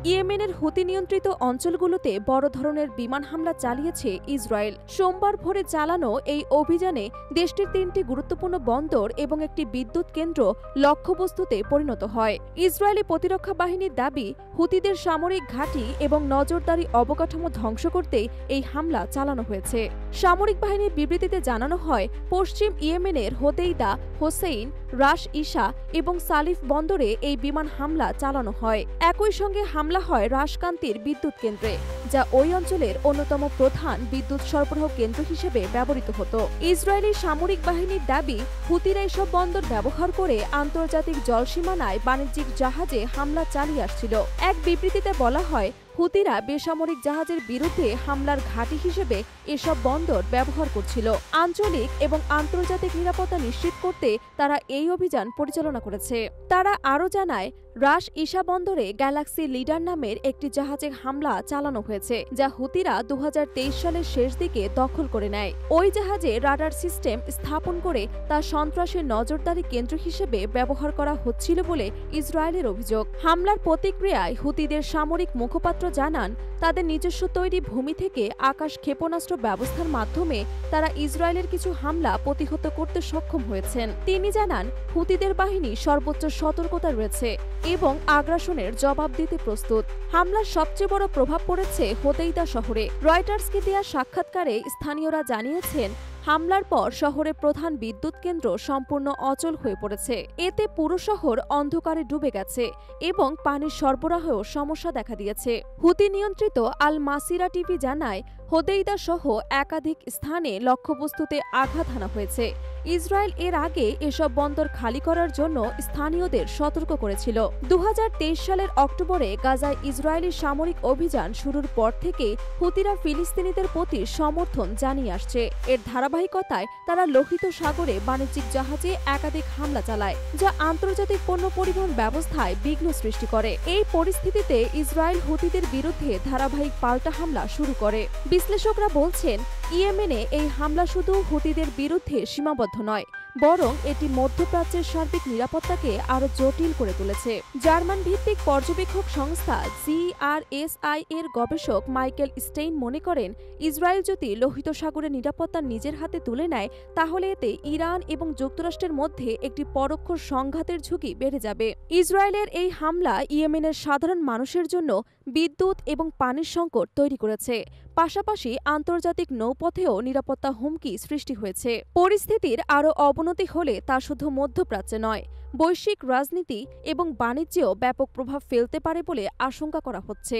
ইয়েমেনের হুতি নিয়ন্ত্রিত অঞ্চলগুলোতে বড় ধরনের বিমান হামলা চালিয়েছে ইসরায়েল। সোমবার ভোরে চালানো এই অভিযানে দেশটির ৩টি গুরুত্বপূর্ণ বন্দর এবং একটি বিদ্যুৎ কেন্দ্র লক্ষ্যবস্তুতে পরিণত হয়। ইসরায়েলি প্রতিরক্ষা বাহিনীর দাবি, হুতিদের সামরিক ঘাঁটি এবং নজরদারি অবকাঠামো ধ্বংস করতে এই হামলা চালানো হয়েছে। সামরিক বাহিনীর বিবৃতিতে জানানো হয়, পশ্চিম ইয়েমেনের হোদেইদা, হোসেইন, রাশ ইশা এবং সালিফ বন্দরে এই বিমান হামলা চালানো হয়। একই সঙ্গে হামলা হয় রাশকান্তির বিদ্যুৎ কেন্দ্রে, যা ওই অঞ্চলের অন্যতম প্রধান বিদ্যুৎ সরবরাহ কেন্দ্র হিসেবে ব্যবহৃত হতো। ইসরায়েলি সামরিক বাহিনীর দাবি, হুতিরা এসব বন্দর ব্যবহার করে আন্তর্জাতিক জলসীমানায় বাণিজ্যিক জাহাজে হামলা চালিয়ে আসছিল। এক বিবৃতিতে বলা হয়, হুতিরা বেসামরিক জাহাজের বিরুদ্ধে হামলার ঘাঁটি হিসেবে এসব বন্দর ব্যবহার করছিল। আঞ্চলিক এবং আন্তর্জাতিক নিরাপত্তা নিশ্চিত করতে তারা এই অভিযান পরিচালনা করেছে। তারা আরও জানায়, রাশ ইশা বন্দরে গ্যালাক্সি লিডার নামের একটি জাহাজে হামলা চালানো হয়েছে, যা হুতিরা ২০২৩ সালের শেষ দিকে দখল করে নেয়। ওই জাহাজে রাডার সিস্টেম স্থাপন করে তা সন্ত্রাসের নজরদারি কেন্দ্র হিসেবে ব্যবহার করা হচ্ছিল বলে ইসরায়েলের অভিযোগ। হামলার প্রতিক্রিয়ায় হুতিদের সামরিক মুখপাত্র জানান, তাদের নিজস্ব তৈরি ভূমি থেকে আকাশ ক্ষেপণাস্ত্র ব্যবস্থার মাধ্যমে তারা ইসরায়েলের কিছু হামলা প্রতিহত করতে সক্ষম হয়েছেন। তিনি জানান, হুতিদের বাহিনী সর্বোচ্চ সতর্কতা রয়েছে এবং আগ্রাসনের জবাব দিতে প্রস্তুত। হামলার সবচেয়ে বড় প্রভাব পড়েছে হোদেইদা শহরে। রয়টার্সকে দেয়া সাক্ষাৎকারে স্থানীয়রা জানিয়েছেন, হামলার পর শহরের প্রধান বিদ্যুৎ কেন্দ্র সম্পূর্ণ অচল হয়ে পড়েছে। এতে পুরো শহর অন্ধকারে ডুবে গেছে এবং পানির সরবরাহেও সমস্যা দেখা দিয়েছে। হুতি নিয়ন্ত্রিত আল মাসিরা টিভি জানায়, হোদেইদা সহ একাধিক স্থানে লক্ষ্যবস্তুতে আঘাত হানা হয়েছে। ইসরায়েল এর আগে এসব বন্দর খালি করার জন্য স্থানীয়দের সতর্ক করেছিল। ২০২৩ সালের অক্টোবরে গাজায় ইসরায়েলি সামরিক অভিযান শুরুর পর থেকে হুতিরা ফিলিস্তিনিদের প্রতি সমর্থন জানিয়ে আসছে। এর ধারাবাহিকতায় তারা লোহিত সাগরে বাণিজ্যিক জাহাজে একাধিক হামলা চালায়, যা আন্তর্জাতিক পণ্য পরিবহন ব্যবস্থায় বিঘ্ন সৃষ্টি করে। এই পরিস্থিতিতে ইসরায়েল হুতিদের বিরুদ্ধে ধারাবাহিক পাল্টা হামলা শুরু করে। বিশ্লেষকরা বলছেন, ইয়েমেনে এই হামলা শুধু হুতিদের বিরুদ্ধে সীমাবদ্ধ নয়, বরং এটি মধ্যপ্রাচ্যের সার্বিক নিরাপত্তাকে আরও জটিল করে তুলেছে। জার্মান ভিত্তিক পর্যবেক্ষক সংস্থা GRSI এর গবেষক মাইকেল স্টেইন মনে করেন, ইসরায়েল যদি লোহিত সাগরের নিরাপত্তা নিজের হাতে তুলে নেয়, তাহলে এতে ইরান এবং যুক্তরাষ্ট্রের মধ্যে একটি পরোক্ষ সংঘাতের ঝুঁকি বেড়ে যাবে। ইসরায়েলের এই হামলা ইয়েমেনের সাধারণ মানুষের জন্য বিদ্যুৎ এবং পানির সংকট তৈরি করেছে। পাশাপাশি আন্তর্জাতিক নৌপথেও নিরাপত্তা হুমকি সৃষ্টি হয়েছে। পরিস্থিতির আরও অবনতি হলে তা শুধু মধ্যপ্রাচ্যে নয়, বৈশ্বিক রাজনীতি এবং বাণিজ্যেও ব্যাপক প্রভাব ফেলতে পারে বলে আশঙ্কা করা হচ্ছে।